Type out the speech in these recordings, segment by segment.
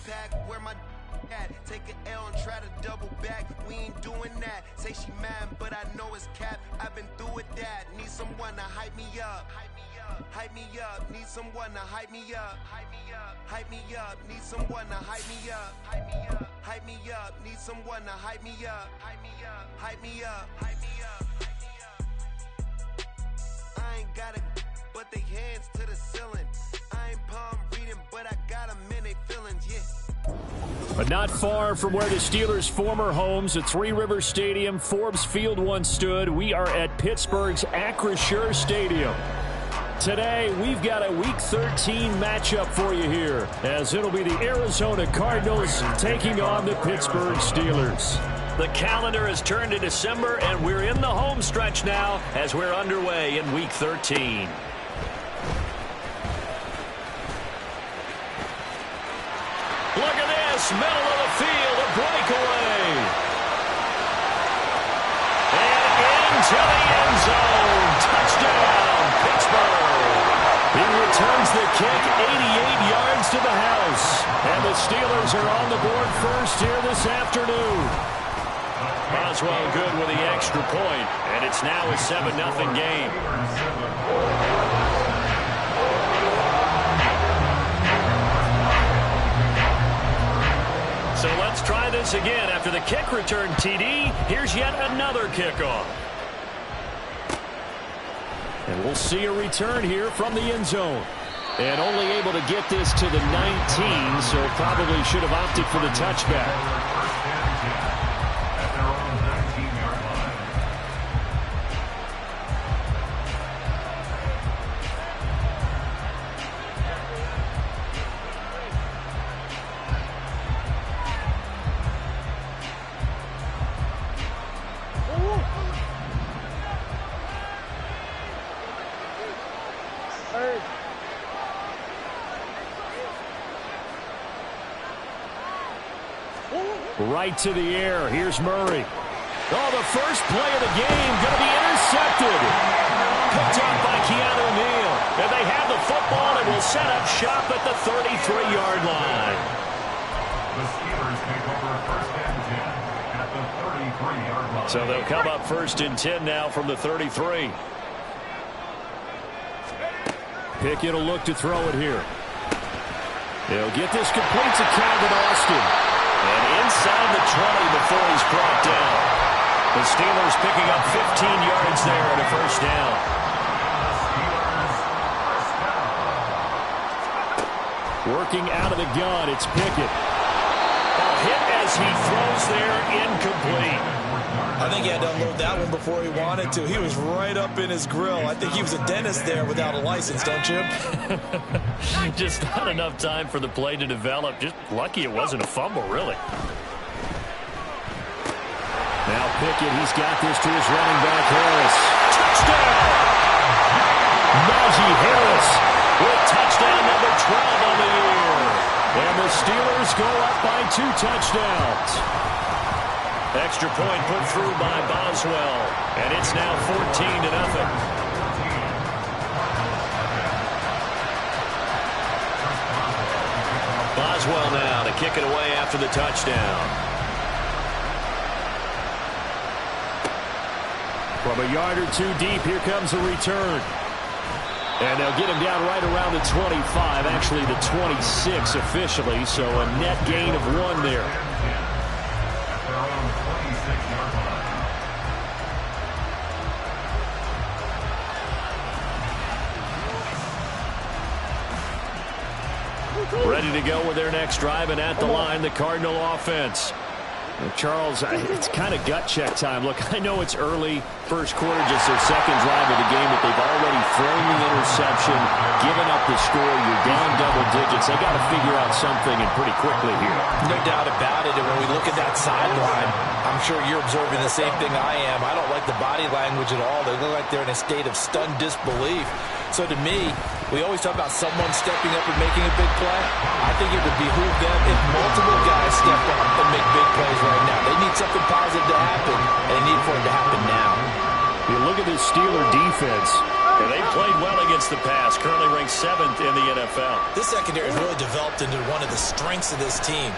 pack, where my at? Take an L and try to double back. We ain't doing that. Say she mad, but I know it's cap. I've been through with that. Need someone to hype me up. Hype me up. Need someone to hype me up. Hype me up. Hype me up. Need someone to hype me up. Hype me up. Hype me up. Need someone to hype me up. Hype me up. Hype me up. Hype me up. I ain't got it, but they hands to the ceiling. I ain't palm reading, but I got them in they feelings, yeah. But not far from where the Steelers' former homes at Three Rivers Stadium, Forbes Field once stood, we are at Pittsburgh's Acrisure Stadium. Today, we've got a Week 13 matchup for you here, as it'll be the Arizona Cardinals taking on the Pittsburgh Steelers. The calendar has turned to December, and we're in the home stretch now as we're underway in Week 13. Look at this, middle of the field, a breakaway. And into the end zone. Touchdown, Pittsburgh. He returns the kick 88 yards to the house. And the Steelers are on the board first here this afternoon. Boswell good with the extra point, and it's now a 7-0 game. So let's try this again. After the kick return TD, here's yet another kickoff. And we'll see a return here from the end zone. And only able to get this to the 19, so probably should have opted for the touchback. Right to the air. Here's Murray. Oh, the first play of the game going to be intercepted. Picked up by Keanu Neal. And they have the football and will set up shop at the 33-yard line. The Steelers take over first and 10 at the 33-yard line. So they'll come up first and 10 now from the 33. Pickett will look to throw it here. He'll get this complete to Calvin Austin. And inside the 20 before he's brought down. The Steelers picking up 15 yards there and a first down. Working out of the gun, it's Pickett. A hit as he throws there, incomplete. I think he had to unload that one before he wanted to. He was right up in his grill. I think he was a dentist there without a license, don't you? Just not enough time for the play to develop. Just lucky it wasn't a fumble, really. Now Pickett, he's got this to his running back, Harris. Touchdown! Najee Harris with touchdown number 12 on the year. And the Steelers go up by 2 touchdowns. Extra point put through by Boswell. And it's now 14-0. Boswell now to kick it away after the touchdown. From a yard or two deep, here comes a return. And they'll get him down right around the 25, actually the 26 officially, so a net gain of 1 there. Ready to go with their next drive, and at the line, the Cardinal offense. Well, Charles, it's kind of gut check time. Look, I know it's early, first quarter, just their second drive of the game, but they've already thrown the interception, given up the score. You're down double digits. They got to figure out something, and pretty quickly here. No doubt about it. And when we look at that sideline, I'm sure you're observing the same thing I am. I don't like the body language at all. They look like they're in a state of stunned disbelief. So to me, we always talk about someone stepping up and making a big play. I think it would behoove them if multiple guys step up and make big plays right now. They need something positive to happen, and they need for it to happen now. You look at this Steeler defense. And they played well against the pass, currently ranked 7th in the NFL. This secondary has really developed into one of the strengths of this team.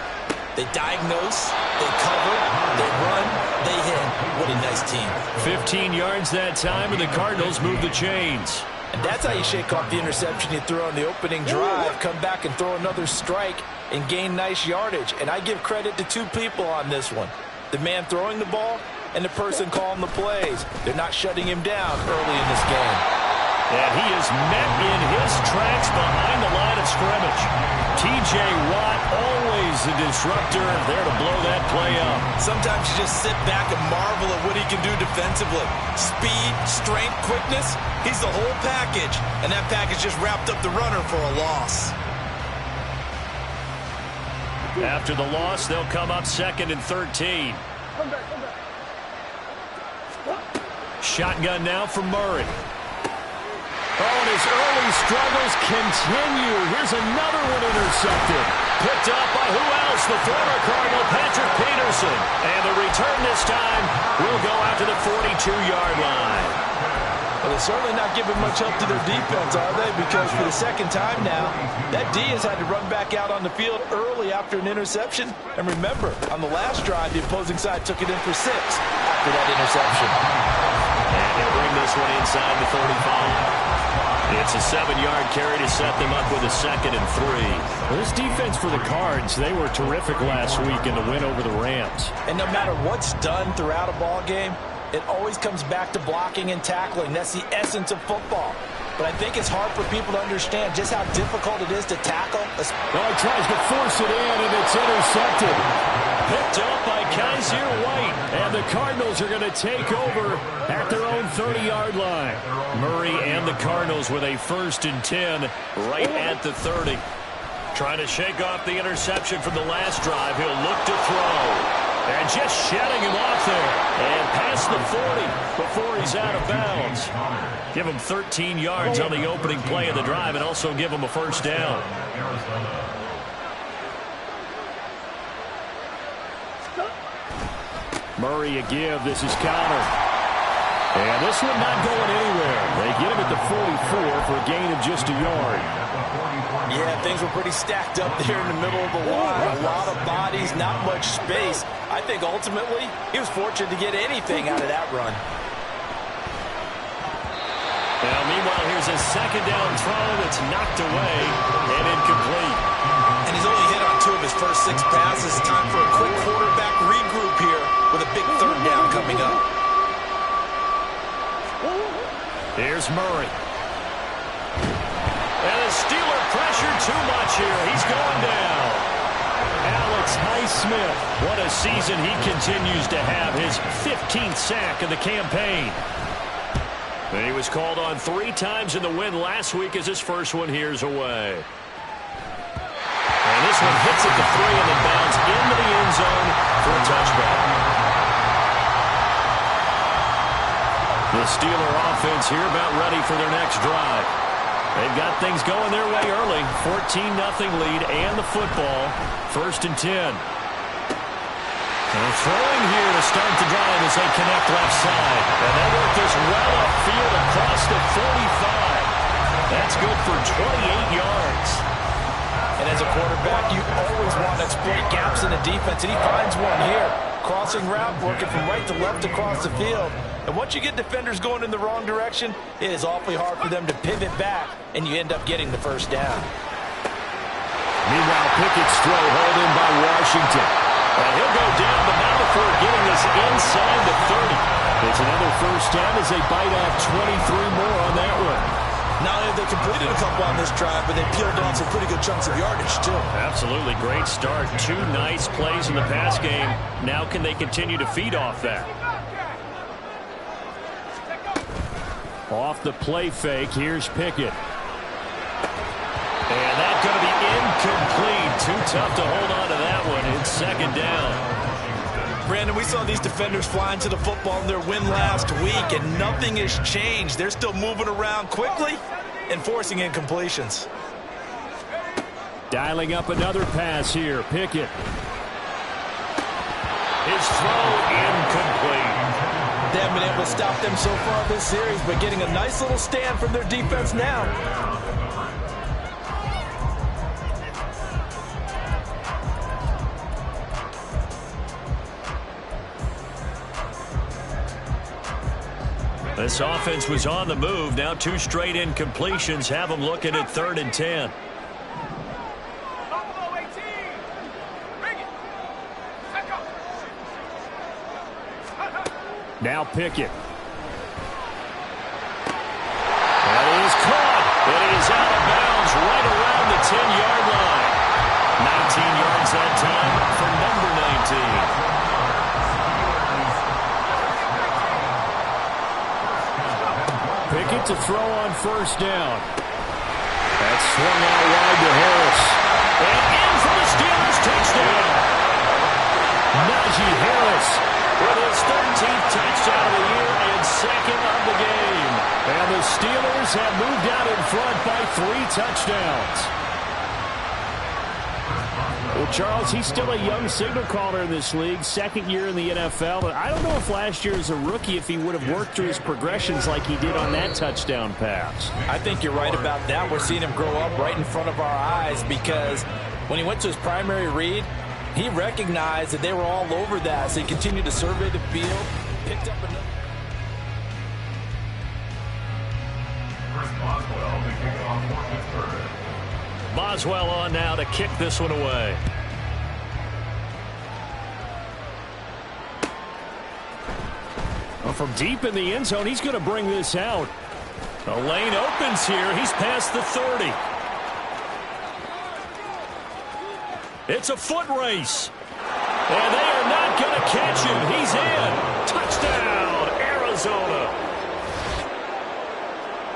They diagnose, they cover, they run, they hit. What a nice team. 15 yards that time, and the Cardinals move the chains. And that's how you shake off the interception you threw on the opening drive, come back and throw another strike and gain nice yardage. And I give credit to two people on this one. The man throwing the ball and the person calling the plays. They're not shutting him down early in this game. And he is met in his tracks behind the line of scrimmage. T.J. Watt, always a disruptor, there to blow that play up. Sometimes you just sit back and marvel at what he can do defensively. Speed, strength, quickness, he's the whole package. And that package just wrapped up the runner for a loss. After the loss, they'll come up 2nd and 13. Shotgun now for Murray. Oh, and his early struggles continue. Here's another one intercepted. Picked up by who else? The former Cardinal, Patrick Peterson. And the return this time will go out to the 42-yard line. Well, they're certainly not giving much help to their defense, are they? Because for the second time now, that D has had to run back out on the field early after an interception. And remember, on the last drive, the opposing side took it in for 6 after that interception. And they'll bring this one inside the 35. It's a 7-yard carry to set them up with a 2nd and 3. Well, this defense for the Cards, they were terrific last week in the win over the Rams. And no matter what's done throughout a ball game, it always comes back to blocking and tackling. That's the essence of football. But I think it's hard for people to understand just how difficult it is to tackle. Oh, he tries to force it in, and it's intercepted. Picked up by Kaiser White. And the Cardinals are going to take over at their own 30-yard line. Murray and the Cardinals with a 1st and 10 right at the 30. Trying to shake off the interception from the last drive. He'll look to throw. And just shedding him off there. And past the 40 before he's out of bounds. Give him 13 yards on the opening play of the drive and also give him a 1st down. Murray a give. This is counter. And this one not going anywhere. They get him at the 44 for a gain of just a yard. Yeah, things were pretty stacked up there in the middle of the line. A lot of bodies, not much space. I think ultimately he was fortunate to get anything out of that run. Now, meanwhile, here's a 2nd down throw that's knocked away and incomplete. And he's only hit on 2 of his first 6 passes. Time for a quick quarterback regroup here with a big 3rd down coming up. Here's Murray. And the Steeler pressure too much here. He's going down. Alex Highsmith. What a season he continues to have. His 15th sack of the campaign. And he was called on 3 times in the win last week as his first one here's away. And this one hits at the 3 and then bounds into the end zone for a touchback. The Steeler offense here about ready for their next drive. They've got things going their way early. 14-0 lead and the football. 1st and 10. And throwing here to start the drive as they connect left side. And they work this well upfield across the 45. That's good for 28 yards. And as a quarterback, you always want to exploit gaps in the defense, and he finds one here. Crossing route, working from right to left across the field. And once you get defenders going in the wrong direction, it is awfully hard for them to pivot back, and you end up getting the 1st down. Meanwhile, Pickett's throw hauled in by Washington. And he'll go down, but not before getting this inside the 30. It's another 1st down as they bite off 23 more on that one. Not only have they completed a couple on this drive, but they peeled off some pretty good chunks of yardage, too. Absolutely great start. 2 nice plays in the pass game. Now can they continue to feed off that? Off the play fake, here's Pickett. And that's going to be incomplete. Too tough to hold on to that one. It's 2nd down. Brandon, we saw these defenders flying to the football in their win last week, and nothing has changed. They're still moving around quickly and forcing incompletions. Dialing up another pass here, Pickett. His throw incomplete. They haven't been able to stop them so far this series, but getting a nice little stand from their defense now. This offense was on the move. Now 2 straight incompletions have them looking at 3rd and 10. Now Pickett. That is caught. It is out of bounds right around the 10-yard line. 19 yards that time for number 19. Pickett to throw on 1st down. That's swung out wide to Harris. And in for the Steelers touchdown. Najee Harris with his 13th touchdown of the year and 2nd of the game. And the Steelers have moved out in front by 3 touchdowns. Well, Charles, he's still a young signal caller in this league, 2nd year in the NFL. But I don't know if last year as a rookie, if he would have worked through his progressions like he did on that touchdown pass. I think you're right about that. We're seeing him grow up right in front of our eyes because when he went to his primary read, he recognized that they were all over that, so he continued to survey the field, picked up another. Boswell to kick off for Pittsburgh. Boswell on now to kick this one away. Well, from deep in the end zone, he's going to bring this out. The lane opens here. He's past the 30. It's a foot race. And they are not going to catch him. He's in. Touchdown, Arizona.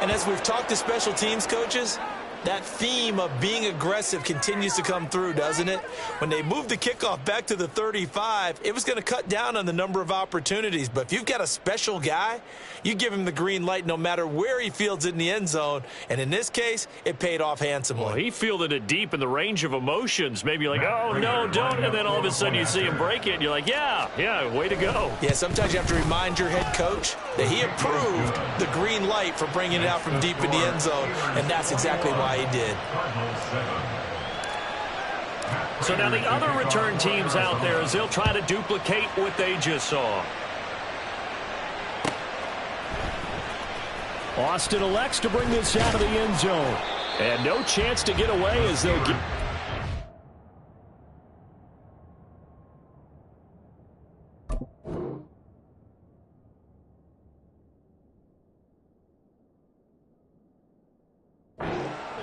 And as we've talked to special teams coaches, that theme of being aggressive continues to come through, doesn't it? When they moved the kickoff back to the 35, it was going to cut down on the number of opportunities. But if you've got a special guy, you give him the green light no matter where he fields it in the end zone. And in this case, it paid off handsomely. Well, he fielded it deep in the range of emotions. Maybe like, oh, no, don't. And then all of a sudden you see him break it, and you're like, yeah, way to go. Yeah, sometimes you have to remind your head coach that he approved the green light for bringing it out from deep in the end zone. And that's exactly why he did. So now the other return teams out there as they'll try to duplicate what they just saw. Austin elects to bring this out of the end zone. And no chance to get away as they'll get...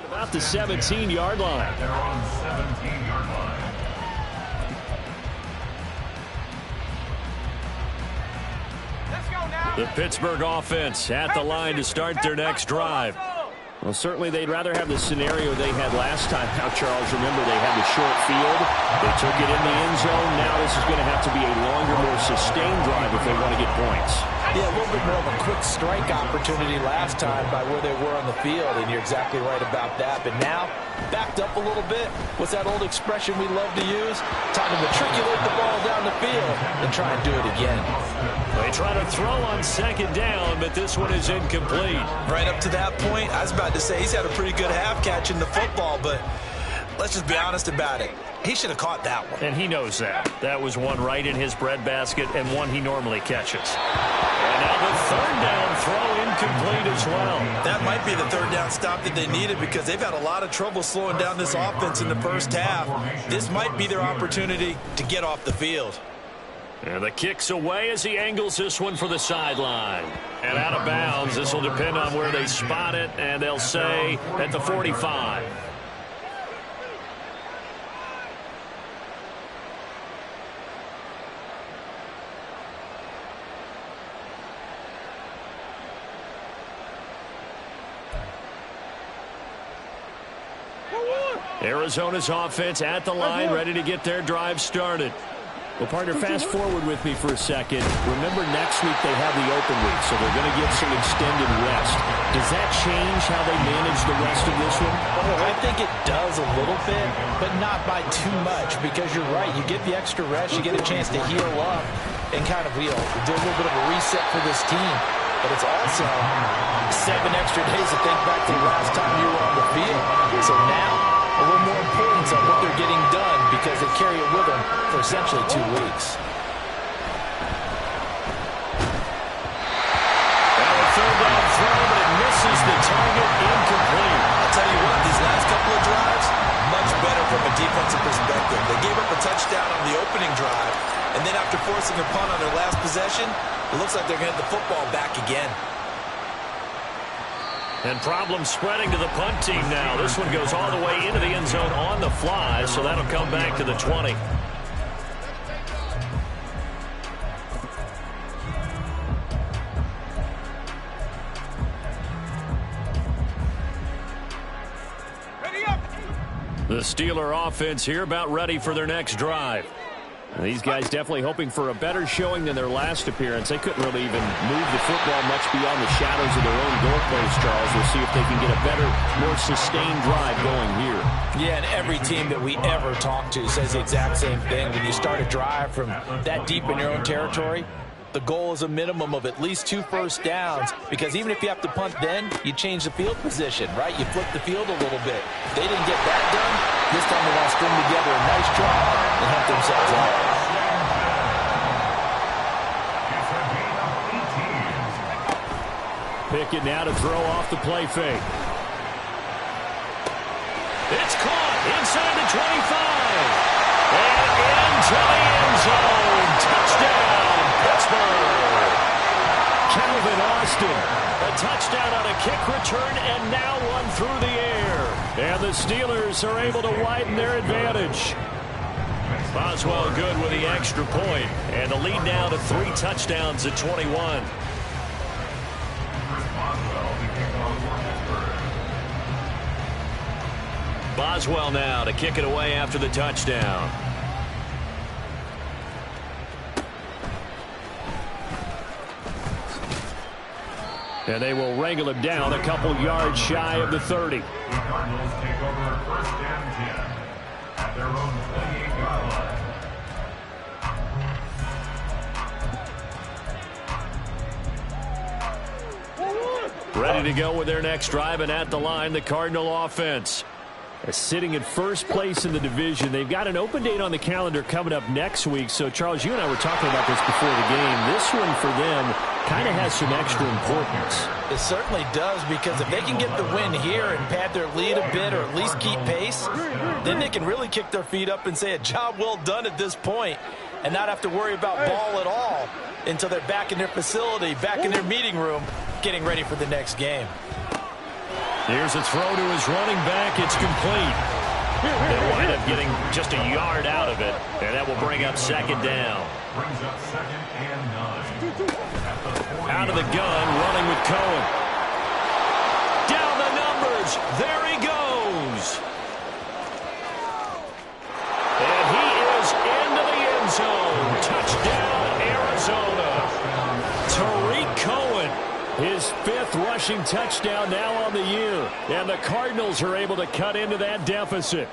About the 17-yard line. They're on 17-yard line. The Pittsburgh offense at the line to start their next drive. Well, certainly they'd rather have the scenario they had last time. Now, Charles, remember they had the short field. They took it in the end zone. Now this is going to have to be a longer, more sustained drive if they want to get points. Yeah, a little bit more of a quick strike opportunity last time by where they were on the field, and you're exactly right about that. But now, backed up a little bit. What's that old expression we love to use? Time to matriculate the ball down the field and try and do it again. They try to throw on 2nd down, but this one is incomplete. Right up to that point, I was about to say he's had a pretty good half catching the football, but let's just be honest about it. He should have caught that one. And he knows that. That was one right in his breadbasket and one he normally catches. And now the 3rd down throw incomplete as well. That might be the 3rd down stop that they needed because they've had a lot of trouble slowing down this offense in the first half. This might be their opportunity to get off the field. And the kick's away as he angles this one for the sideline. And out of bounds. This will depend on where they spot it, and they'll say at the 45. Arizona's offense at the line, ready to get their drive started. Well, partner, fast forward with me for a second. Remember, next week they have the open week, so they're going to get some extended rest. Does that change how they manage the rest of this one? Oh, I think it does a little bit, but not by too much, because you're right. You get the extra rest, you get a chance to heal up. and kind of, do a little bit of a reset for this team. But it's also 7 extra days to think back to the last time you were on the field. So now, a little more importance on what they're getting done because they carry it with them for essentially 2 weeks. Third down throw, but it misses the target, incomplete. I'll tell you what, these last couple of drives, much better from a defensive perspective. They gave up a touchdown on the opening drive, and then after forcing a punt on their last possession, it looks like they're going to get the football back again. And problems spreading to the punt team now. This one goes all the way into the end zone on the fly, so that'll come back to the 20. The Steeler offense here about ready for their next drive. And these guys definitely hoping for a better showing than their last appearance. They couldn't really even move the football much beyond the shadows of their own goalposts, Charles. We'll see if they can get a better, more sustained drive going here. Yeah, and every team that we ever talk to says the exact same thing. When you start a drive from that deep in your own territory, the goal is a minimum of at least 2 first downs, because even if you have to punt then, you change the field position, right? You flip the field a little bit. They didn't get that done. This time they want to string together a nice drive and help themselves out. Pickett now to throw off the play fake. It's caught inside the 25. And into the end zone. Touchdown, Pittsburgh. Calvin Austin. A touchdown on a kick return and now one through the air. And the Steelers are able to widen their advantage. Boswell good with the extra point. And the lead now to 3 touchdowns at 21. Boswell now to kick it away after the touchdown. And they will wrangle him down a couple yards shy of the 30. The Cardinals take over 1st and 10 at their own 28-yard line. Ready to go with their next drive, and at the line, the Cardinal offense. Sitting in first place in the division. They've got an open date on the calendar coming up next week. So, Charles, you and I were talking about this before the game. This one for them kind of has some extra importance. It certainly does, because if they can get the win here and pad their lead a bit or at least keep pace, then they can really kick their feet up and say a job well done at this point and not have to worry about ball at all until they're back in their facility, back in their meeting room, getting ready for the next game. Here's a throw to his running back. It's complete. They'll wind up getting just a yard out of it, and that will bring up 2nd down. Brings up 2nd and 9. Out of the gun, running with Cohen. Down the numbers. There he goes. And he is into the end zone. Touchdown, Arizona. Tariq Cohen. His 5th rushing touchdown now on the year. And the Cardinals are able to cut into that deficit.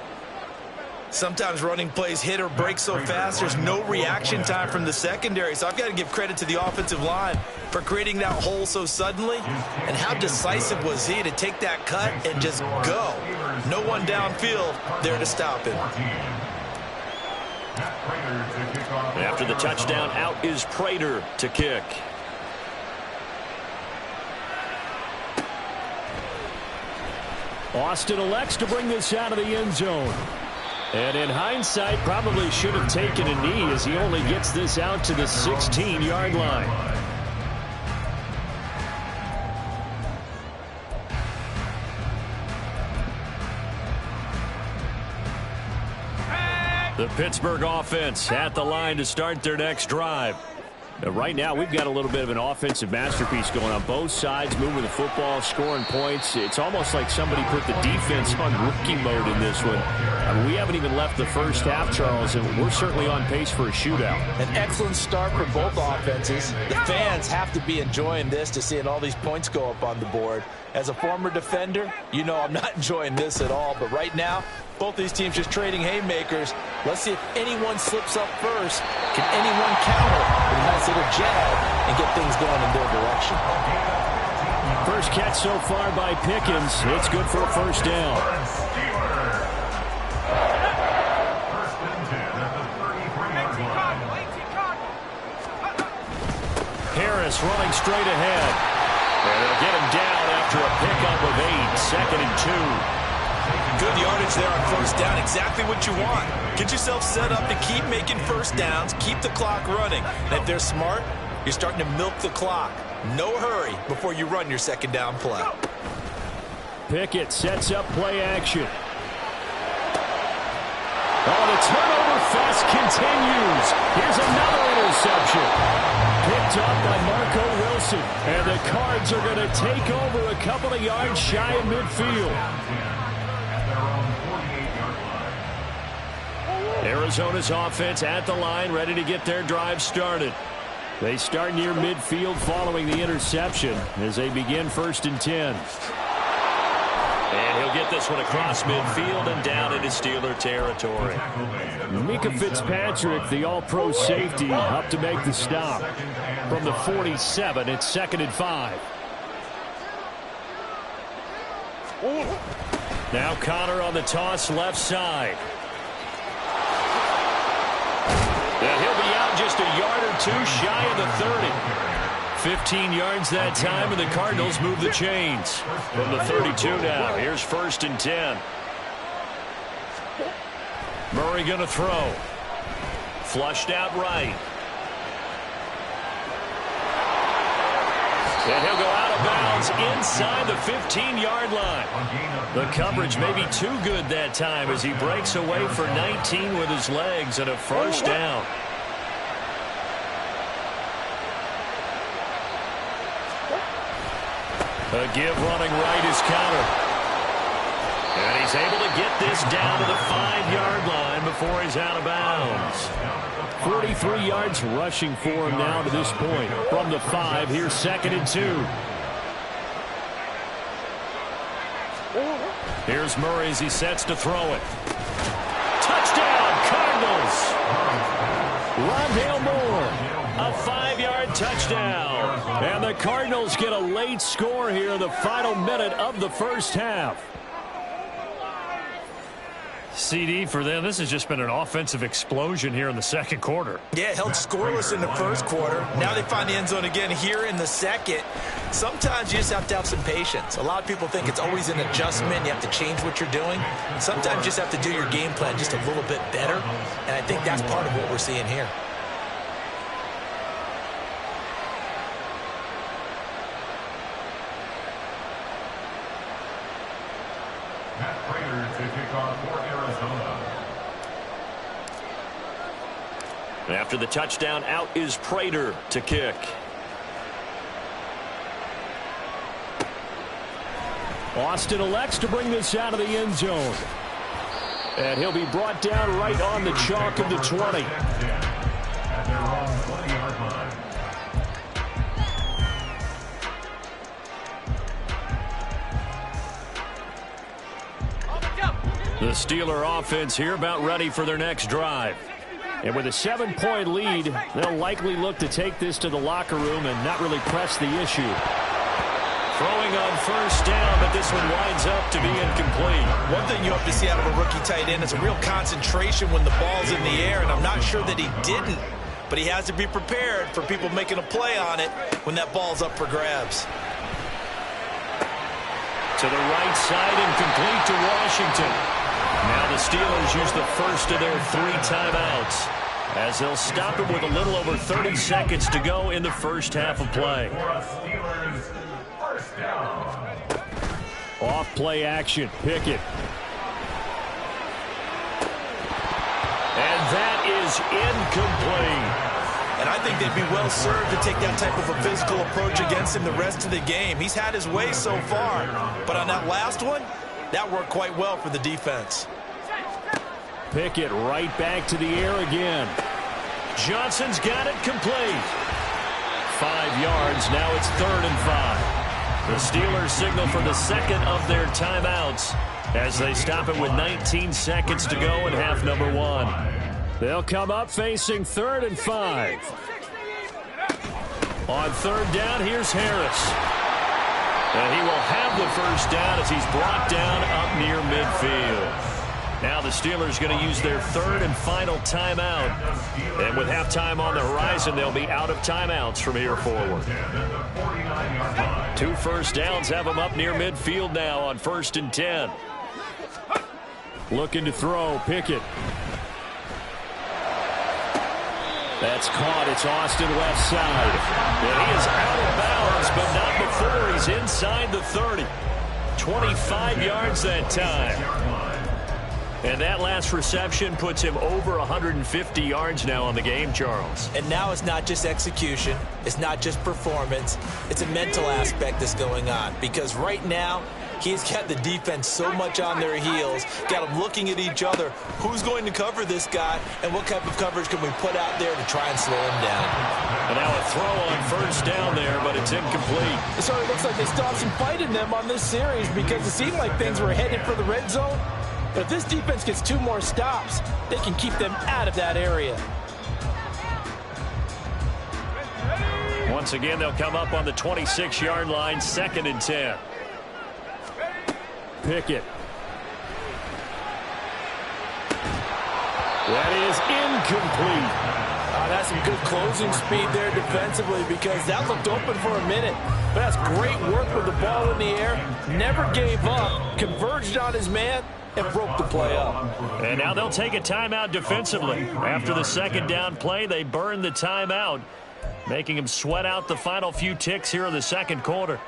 Sometimes running plays hit or break so fast, there's no reaction time from the secondary. So I've got to give credit to the offensive line for creating that hole so suddenly. And how decisive was he to take that cut and just go? No one downfield there to stop him. After the touchdown, out is Prater to kick. Austin elects to bring this out of the end zone. And in hindsight, probably should have taken a knee as he only gets this out to the 16-yard line. The Pittsburgh offense at the line to start their next drive. Now, right now, we've got a little bit of an offensive masterpiece going on. Both sides moving the football, scoring points. It's almost like somebody put the defense on rookie mode in this one. I mean, we haven't even left the first half, Charles, and we're certainly on pace for a shootout. An excellent start for both offenses. The fans have to be enjoying this to seeing all these points go up on the board. As a former defender, you know I'm not enjoying this at all. But right now, Both these teams just trading haymakers. Let's see if anyone slips up first. Can anyone counter with a nice little jab and get things going in their direction? First catch so far by Pickens. It's good for a first down. Harris running straight ahead. And they'll get him down after a pickup of 8. Second and 2. Good yardage there on first down. Exactly what you want. Get yourself set up to keep making first downs. Keep the clock running. And if they're smart, you're starting to milk the clock. No hurry before you run your second down play. Pickett sets up play action. Oh, the turnover fest continues. Here's another interception. Picked up by Marco Wilson. And the Cards are going to take over a couple of yards shy of midfield. Arizona's offense at the line, ready to get their drive started. They start near midfield following the interception as they begin 1st and 10. And he'll get this one across midfield and down into Steeler territory. Micah Fitzpatrick, the all-pro safety, up to make the stop. From the 47, it's 2nd and 5. Now Connor on the toss left side. And he'll be out just a yard or two shy of the 30. 15 yards that time, and the Cardinals move the chains. From the 32 now, here's 1st and 10. Murray going to throw. Flushed out right. And he'll go out of bounds inside the 15-yard line. The coverage may be too good that time as he breaks away for 19 with his legs and a first down. A give running right is Connor. And he's able to get this down to the 5-yard line before he's out of bounds. 43 yards rushing for him now to this point. From the 5, here's 2nd and 2. Here's Murray as he sets to throw it. Touchdown, Cardinals! Rondale Moore, a 5-yard touchdown. And the Cardinals get a late score here in the final minute of the first half. CD, for them, this has just been an offensive explosion here in the second quarter. Yeah, held scoreless in the first quarter. Now they find the end zone again here in the second. Sometimes you just have to have some patience. A lot of people think it's always an adjustment. You have to change what you're doing. Sometimes you just have to do your game plan just a little bit better. And I think that's part of what we're seeing here. After the touchdown, out is Prater to kick. Austin elects to bring this out of the end zone. And he'll be brought down right on the chalk of the 20. The Steeler offense here about ready for their next drive. And with a 7-point lead, they'll likely look to take this to the locker room and not really press the issue. Throwing on first down, but this one winds up to be incomplete. One thing you hope to see out of a rookie tight end is a real concentration when the ball's in the air, and I'm not sure that he didn't, but he has to be prepared for people making a play on it when that ball's up for grabs. To the right side and complete to Washington. Now the Steelers use the first of their 3 timeouts as they'll stop it with a little over 30 seconds to go in the first half of play. Off play action, Pickett. And that is incomplete. And I think they'd be well served to take that type of a physical approach against him the rest of the game. He's had his way so far, but on that last one, that worked quite well for the defense. Pickett right back to the air again. Johnson's got it complete. 5 yards, now it's 3rd and 5. The Steelers signal for the second of their timeouts as they stop it with 19 seconds to go in half number one. They'll come up facing 3rd and 5. On 3rd down, here's Harris. And he will have the first down as he's brought down up near midfield. Now the Steelers going to use their 3rd and final timeout. And with halftime on the horizon, they'll be out of timeouts from here forward. 2 first downs have them up near midfield now on 1st and 10. Looking to throw, Pickett. That's caught. It's Austin left side. And he is out of bounds, but not before he's inside the 30. 25 yards that time. And that last reception puts him over 150 yards now on the game, Charles. And now it's not just execution. It's not just performance. It's a mental aspect that's going on. Because right now, he's got the defense so much on their heels, got them looking at each other. Who's going to cover this guy, and what type of coverage can we put out there to try and slow him down? And now a throw on 1st down there, but it's incomplete. It sort of looks like they still have some fight in them on this series because it seemed like things were headed for the red zone. But if this defense gets 2 more stops, they can keep them out of that area. Once again, they'll come up on the 26-yard line, 2nd and 10. Pickett. That is incomplete. That's some good closing speed there defensively because that looked open for a minute. But that's great work with the ball in the air. Never gave up. Converged on his man and broke the play up. And now they'll take a timeout defensively. After the 2nd down play, they burn the timeout, making him sweat out the final few ticks here in the 2nd quarter.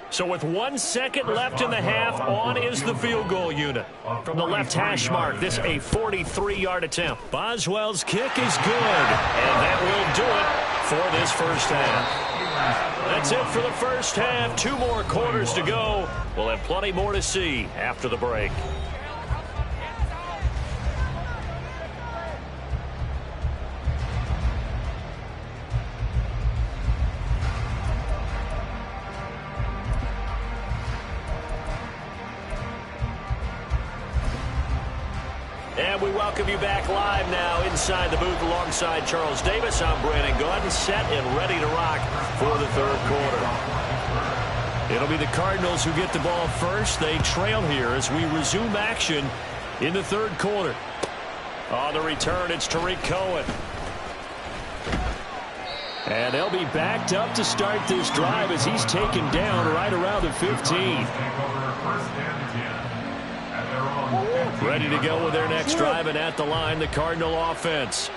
So with 1 second left in the half, on is the field goal unit. From the left hash mark, this a 43-yard attempt. Boswell's kick is good, and that will do it for this first half. That's it for the first half. 2 more quarters to go. We'll have plenty more to see after the break. And we welcome you back live now inside the booth alongside Charles Davis. I'm Brandon Gaudin, set and ready to rock for the 3rd quarter. It'll be the Cardinals who get the ball first. They trail here as we resume action in the 3rd quarter. On the return, it's Tariq Cohen. And they'll be backed up to start this drive as he's taken down right around the 15. Ready to go with their next drive, and at the line, the Cardinal offense.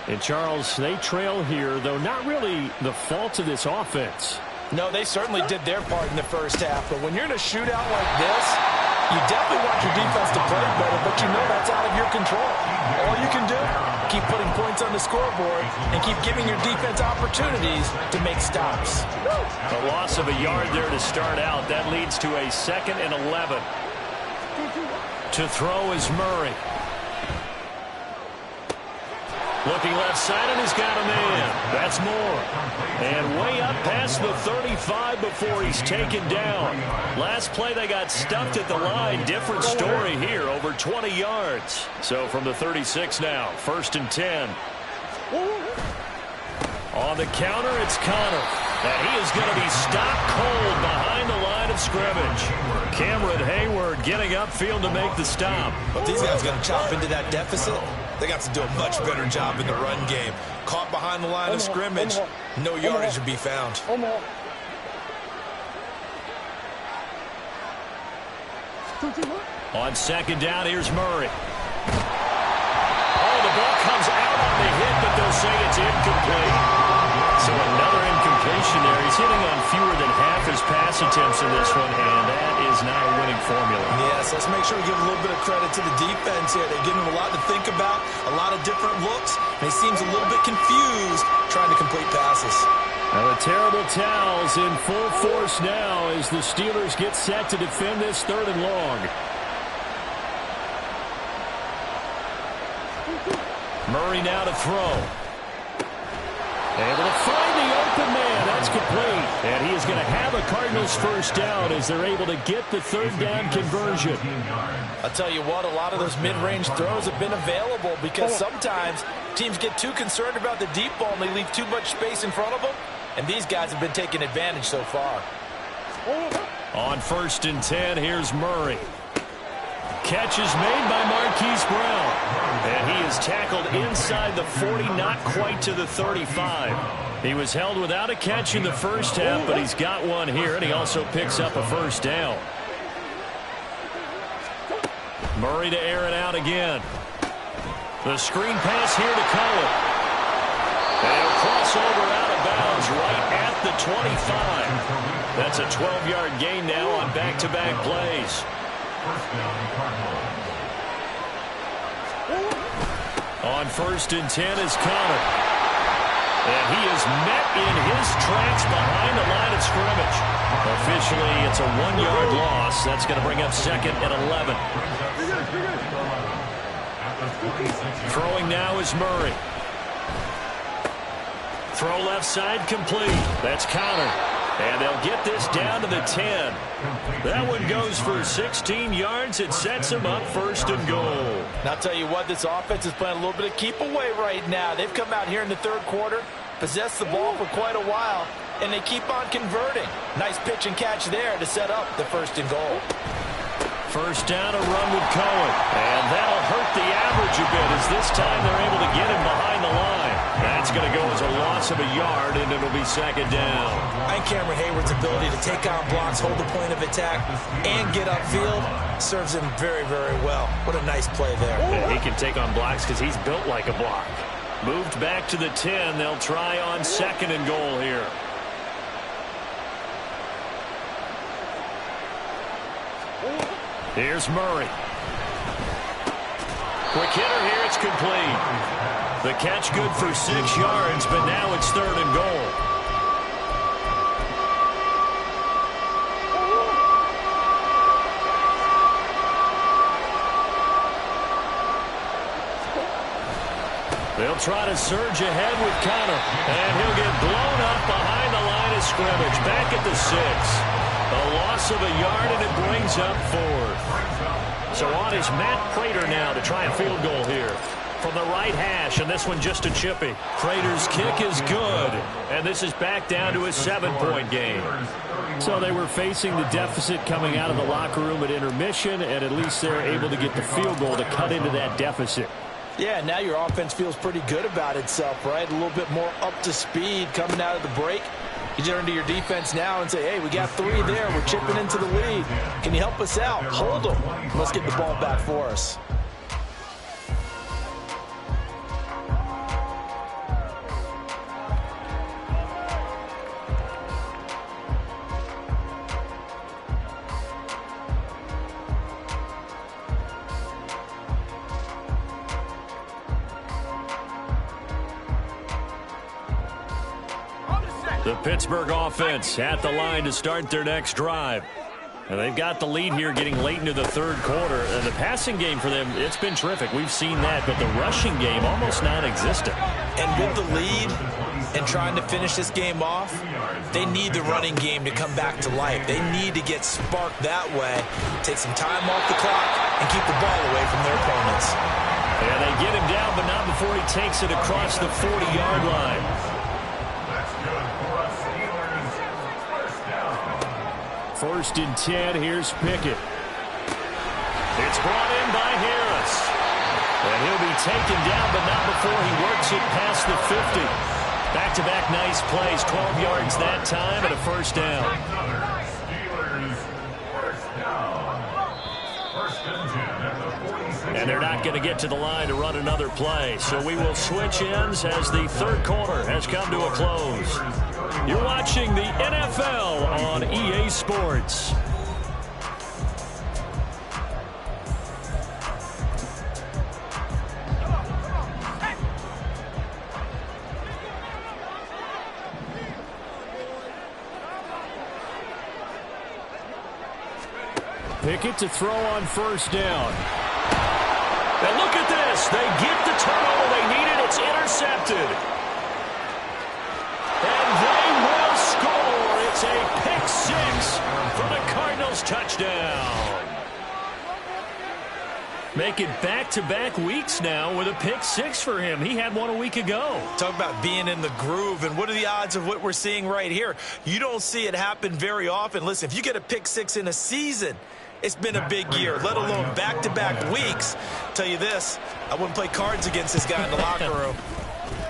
And, Charles, they trail here, though not really the fault of this offense. No, they certainly did their part in the first half. But when you're in a shootout like this, you definitely want your defense to play better, but you know that's out of your control. All you can do, keep putting points on the scoreboard and keep giving your defense opportunities to make stops. A loss of a yard there to start out. That leads to a 2nd and 11. To throw is Murray. Looking left side, and he's got a man. That's Moore. And way up past the 35 before he's taken down. Last play, they got stuffed at the line. Different story here, over 20 yards. So from the 36 now, 1st and 10. On the counter, it's Connor. And he is going to be stopped cold behind the line of scrimmage. Cameron Hayward getting upfield to make the stop. But these guys are going to chop into that deficit. They got to do a much better job in the run game. Caught behind the line of scrimmage, no yardage to be found. On 2nd down, here's Murray. Oh, the ball comes out on the hit, but they'll say it's incomplete. So another incompletion there. He's hitting on fewer than half his pass attempts in this one, and that is not a winning formula. Yes, let's make sure we give a little bit of credit to the defense here. They're giving him a lot to think about, a lot of different looks, and he seems a little bit confused trying to complete passes. Now the terrible towels in full force now as the Steelers get set to defend this 3rd and long. Murray now to throw. Able to find the open man. That's complete. And he is going to have a Cardinals first down as they're able to get the third down conversion. I'll tell you what, a lot of those mid-range throws have been available because sometimes teams get too concerned about the deep ball and they leave too much space in front of them. And these guys have been taking advantage so far. On 1st and 10, here's Murray. Catch is made by Marquise Brown. And he is tackled inside the 40, not quite to the 35. He was held without a catch in the first half, but he's got one here, and he also picks up a first down. Murray to air it out again. The screen pass here to Cohen. And he'll cross over out of bounds right at the 25. That's a 12-yard gain now on back-to-back plays. On 1st and 10 is Connor. And he is met in his tracks behind the line of scrimmage. Officially, it's a 1-yard loss. That's going to bring up 2nd and 11. Throwing now is Murray. Throw left side complete. That's Connor. And they'll get this down to the 10. That one goes for 16 yards. It sets them up 1st and goal. And I'll tell you what, this offense is playing a little bit of keep away right now. They've come out here in the 3rd quarter, possessed the ball for quite a while, and they keep on converting. Nice pitch and catch there to set up the 1st and goal. First down, a run with Cohen. And that'll hurt the average a bit as this time they're able to get him behind the line. That's going to go as a loss of a yard, and it'll be 2nd down. I think Cameron Hayward's ability to take on blocks, hold the point of attack, and get upfield serves him very, very well. What a nice play there. And he can take on blocks because he's built like a block. Moved back to the 10. They'll try on 2nd and goal here. Here's Murray. Quick hitter here. It's complete. The catch good for 6 yards, but now it's 3rd and goal. They'll try to surge ahead with Connor, and he'll get blown up behind the line of scrimmage. Back at the 6. A loss of a yard, and it brings up 4th. So on is Matt Prater now to try a field goal here from the right hash, and this one just a chippy. Prater's kick is good, and this is back down to a 7-point game. So they were facing the deficit coming out of the locker room at intermission, and at least they're able to get the field goal to cut into that deficit. Yeah, now your offense feels pretty good about itself, right? A little bit more up to speed coming out of the break. You turn to your defense now and say, hey, we got 3 there. We're chipping into the lead. Can you help us out? Hold them. Let's get the ball back for us. The Pittsburgh offense at the line to start their next drive. And they've got the lead here getting late into the 3rd quarter. And the passing game for them, it's been terrific. We've seen that, but the rushing game almost non-existent. And with the lead and trying to finish this game off, they need the running game to come back to life. They need to get sparked that way, take some time off the clock, and keep the ball away from their opponents. And they get him down, but not before he takes it across the 40-yard line. 1st and 10, here's Pickett. It's brought in by Harris. And he'll be taken down, but not before he works it past the 50. Back-to-back nice plays, 12 yards that time, and a first down. And they're not going to get to the line to run another play. So we will switch ends as the 3rd quarter has come to a close. You're watching the NFL on EA Sports. Pickett to throw on 1st down. And look at this. They get the turnover they needed. It's intercepted. Make it back-to-back weeks now with a pick six for him. He had one a week ago. Talk about being in the groove, and what are the odds of what we're seeing right here? You don't see it happen very often. Listen, if you get a pick six in a season, it's been a big year, let alone back-to-back weeks. Tell you this, I wouldn't play cards against this guy in the locker room.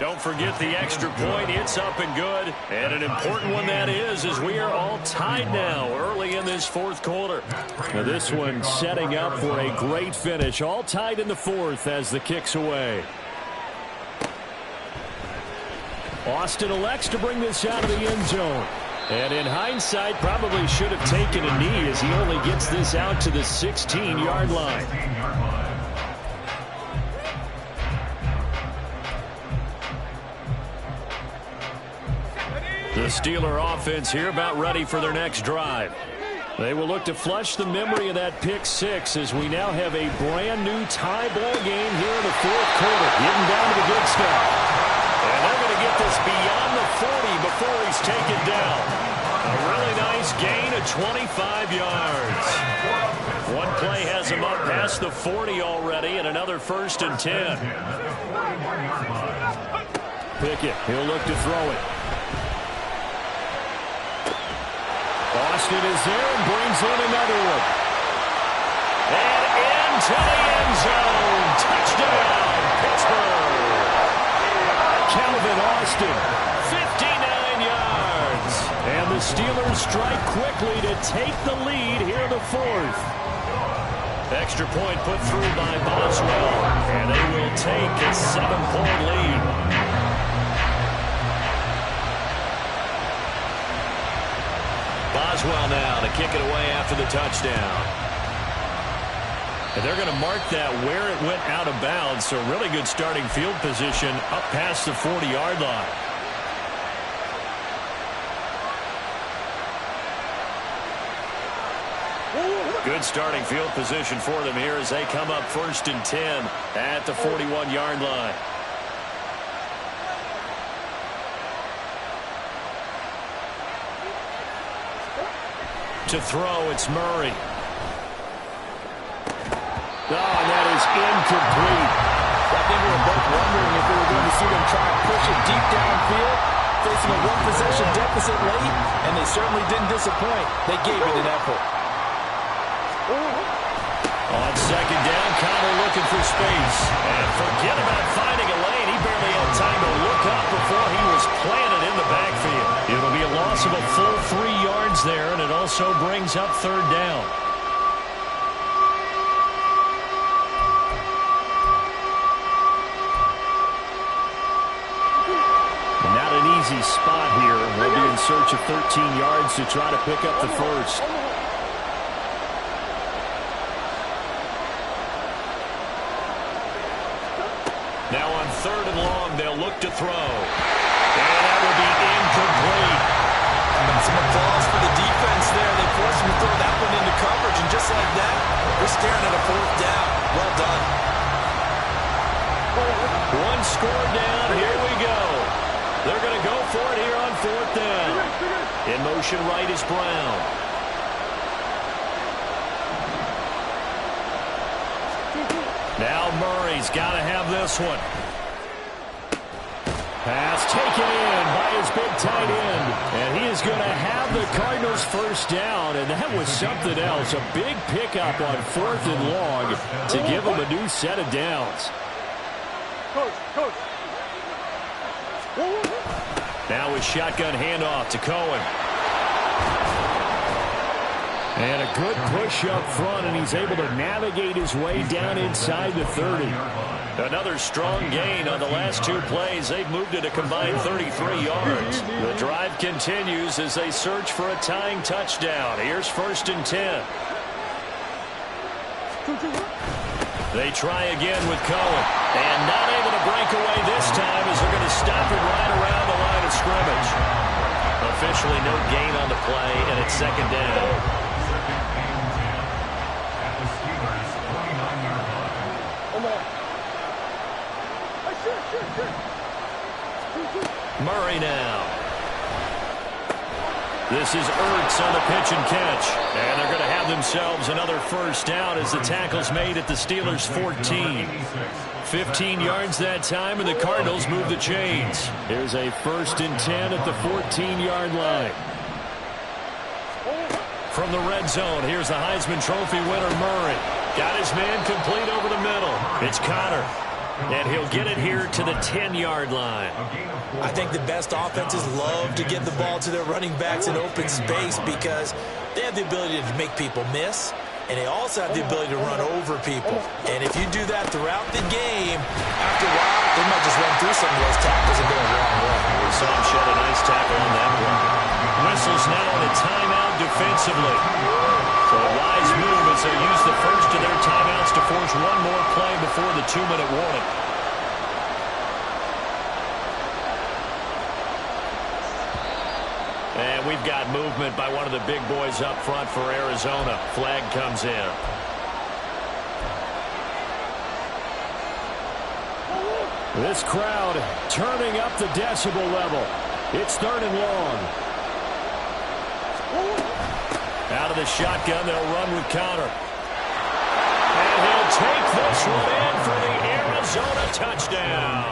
Don't forget the extra point. It's up and good. And an important one that is, as we are all tied now early in this fourth quarter. Now this one setting up for a great finish. All tied in the fourth as the kick's away. Austin elects to bring this out of the end zone. And in hindsight, probably should have taken a knee as he only gets this out to the 16-yard line. The Steeler offense here about ready for their next drive. They will look to flush the memory of that pick six as we now have a brand new tie ball game here in the fourth quarter. Getting down to the good stuff. And they're going to get this beyond the 40 before he's taken down. A really nice gain of 25 yards. One play has him up past the 40 already, and another 1st and 10. Pickett, he'll look to throw it. Austin is there and brings in another one. And into the end zone. Touchdown, Pittsburgh. Calvin Austin, 59 yards. And the Steelers strike quickly to take the lead here in the fourth. Extra point put through by Boswell. And they will take a 7-point lead. Boswell now to kick it away after the touchdown. And they're going to mark that where it went out of bounds, so really good starting field position up past the 40-yard line. Good starting field position for them here as they come up 1st and 10 at the 41-yard line. To throw, it's Murray. Oh, and that is incomplete. I think we were both wondering if we were going to see them try to push it deep downfield, facing a one-possession deficit late, and they certainly didn't disappoint. They gave it an effort. On 2nd down, Connor looking for space. And forget about finding a lane. He barely had time to look up before he was planted in the backfield. It'll be a loss of a full 3 yards there, and it also brings up 3rd down. Not an easy spot here. We'll be in search of 13 yards to try to pick up the first. Now on 3rd and long, they'll look to throw. And that will be incomplete. Some applause for the defense there. They forced him to throw that one into coverage, and just like that, we're staring at a 4th down. Well done. One score down. Here we go. They're going to go for it here on 4th down. In motion right is Brown. Now Murray's got to have this one. Pass taken in by his big tight end. And he is going to have the Cardinals' 1st down. And that was something else. A big pickup on 4th and long to give him a new set of downs. Now a shotgun handoff to Cohen. And a good push up front, and he's able to navigate his way down inside the 30. Another strong gain on the last 2 plays. They've moved it a combined 33 yards. The drive continues as they search for a tying touchdown. Here's 1st and 10. They try again with Cohen. And not able to break away this time as they're going to stop it right around the line of scrimmage. Officially no gain on the play, and it's 2nd down. Murray now. This is Ertz on the pitch and catch. And they're going to have themselves another first down as the tackle's made at the Steelers' 14. 15 yards that time, and the Cardinals move the chains. Here's a 1st and 10 at the 14-yard line. From the red zone, here's the Heisman Trophy winner, Murray. Got his man complete over the middle. It's Connor. And he'll get it here to the 10-yard line. I think the best offenses love to give the ball to their running backs in open space because they have the ability to make people miss, and they also have the ability to run over people. And if you do that throughout the game, after a while, they might just run through some of those tackles and go a long way. We saw him shed a nice tackle on that one. Whistles now on a timeout defensively. So a wise move as they use the first of their timeouts to force one more play before the 2-minute warning. And we've got movement by one of the big boys up front for Arizona. Flag comes in. This crowd turning up the decibel level. It's 3rd and long. Out of the shotgun, they'll run with Connor. And he'll take this one in for the Arizona touchdown.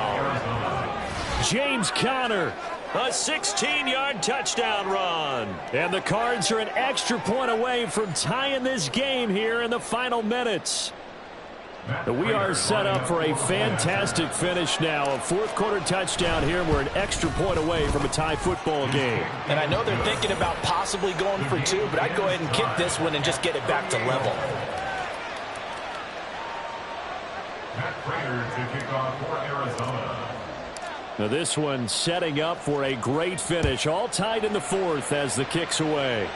James Conner, a 16-yard touchdown run. And the Cards are an extra point away from tying this game here in the final minutes. We are set up for a fantastic finish now. A 4th-quarter touchdown here. We're an extra point away from a tie football game. And I know they're thinking about possibly going for 2, but I'd go ahead and kick this one and just get it back to level. Matt Prater to kick off for Arizona. Now this one setting up for a great finish. All tied in the 4th as the kick's away.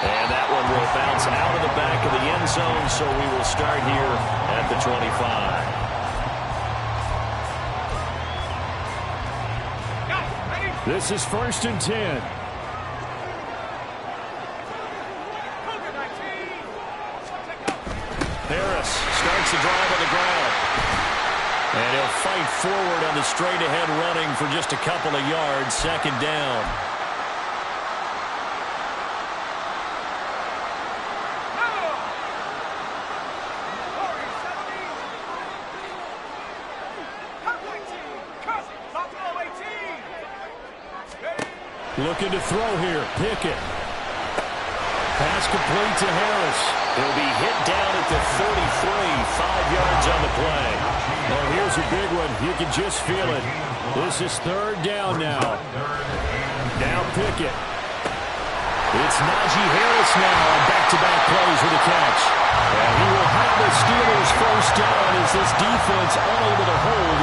And that one will bounce out of the back of the end zone, so we will start here at the 25. This is 1st and 10. Harris starts the drive on the ground. And he'll fight forward on the straight-ahead running for just a couple of yards. 2nd down. Looking to throw here. Pickett. Pass complete to Harris. He'll be hit down at the 33. 5 yards on the play. Well, here's a big one. You can just feel it. This is 3rd down now. Now Pickett. It's Najee Harris now on back-to-back plays with a catch. And he will have the Steelers first down as this defense unable to hold.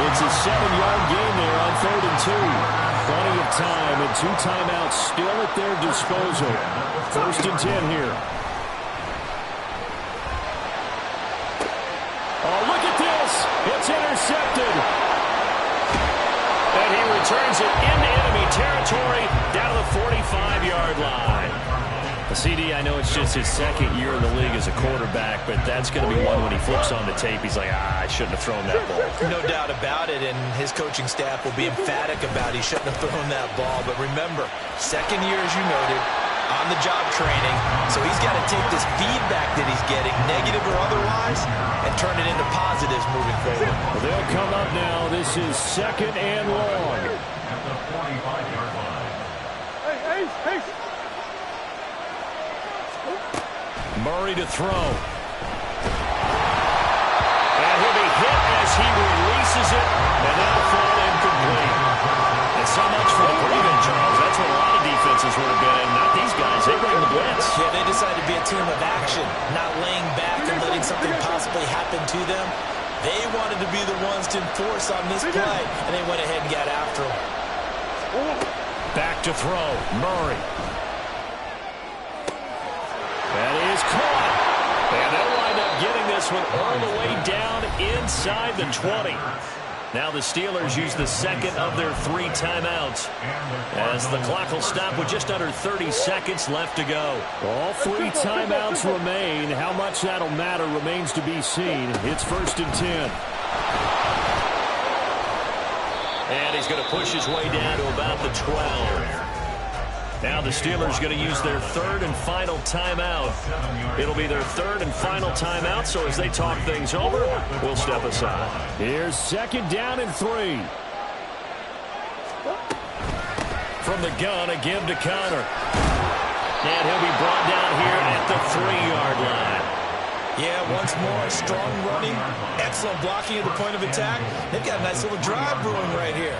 It's a 7-yard gain there on 3rd and 2. Plenty of time and 2 timeouts still at their disposal. 1st and 10 here. Oh, look at this. It's intercepted. And he returns it into enemy territory down to the 45-yard line. CD, I know it's just his 2nd year in the league as a quarterback, but that's going to be one when he flips on the tape. He's like, I shouldn't have thrown that ball. No doubt about it, and his coaching staff will be emphatic about he shouldn't have thrown that ball. But remember, 2nd year, as you noted, on-the-job training, so he's got to take this feedback that he's getting, negative or otherwise, and turn it into positives moving forward. Well, they'll come up now. This is 2nd and long. At the 45-yard line. Hey. Murray to throw. And he'll be hit as he releases it, and that'll fall incomplete. And so much for the prevent, Charles. That's what a lot of defenses would have been in. Not these guys. They bring the blitz. Yeah, they decided to be a team of action, not laying back and letting something possibly happen to them. They wanted to be the ones to enforce on this play, and they went ahead and got after him. Back to throw. Murray. That is caught. And they'll wind up getting this one all the way down inside the 20. Now the Steelers use the 2nd of their 3 timeouts as the clock will stop with just under 30 seconds left to go. All 3 timeouts remain. How much that'll matter remains to be seen. It's 1st and 10. And he's going to push his way down to about the 12. Now the Steelers going to use their third and final timeout. It'll be their third and final timeout, so as they talk things over, we'll step aside. Here's 2nd down and 3. From the gun, a give to Connor. And he'll be brought down here at the 3-yard line. Yeah, once more, strong running, excellent blocking at the point of attack. They've got a nice little drive brewing right here.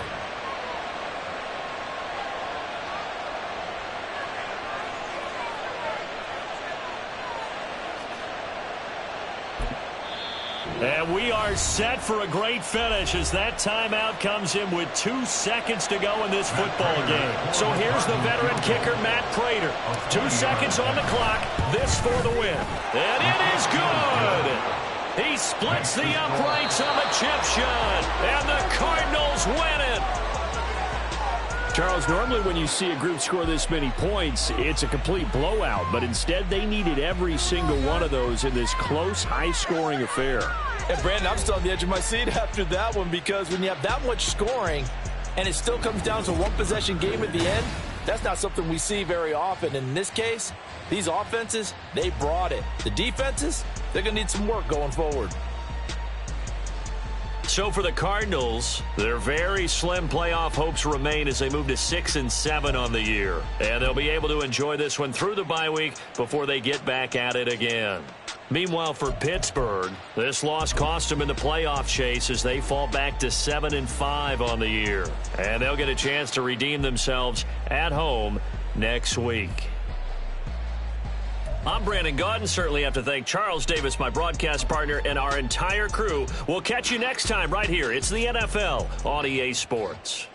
And we are set for a great finish as that timeout comes in with 2 seconds to go in this football game. So here's the veteran kicker, Matt Prater. 2 seconds on the clock. This for the win. And it is good. He splits the uprights on the chip shot. And the Cardinals win it. Charles, normally when you see a group score this many points, it's a complete blowout. But instead, they needed every single one of those in this close, high-scoring affair. And, Brandon, I'm still on the edge of my seat after that one because when you have that much scoring and it still comes down to a one-possession game at the end, that's not something we see very often. And in this case, these offenses, they brought it. The defenses, they're going to need some work going forward. So for the Cardinals, their very slim playoff hopes remain as they move to 6-7 on the year. And they'll be able to enjoy this one through the bye week before they get back at it again. Meanwhile, for Pittsburgh, this loss cost them in the playoff chase as they fall back to 7-5 on the year. And they'll get a chance to redeem themselves at home next week. I'm Brandon Gaudin. Certainly have to thank Charles Davis, my broadcast partner, and our entire crew. We'll catch you next time right here. It's the NFL on EA Sports.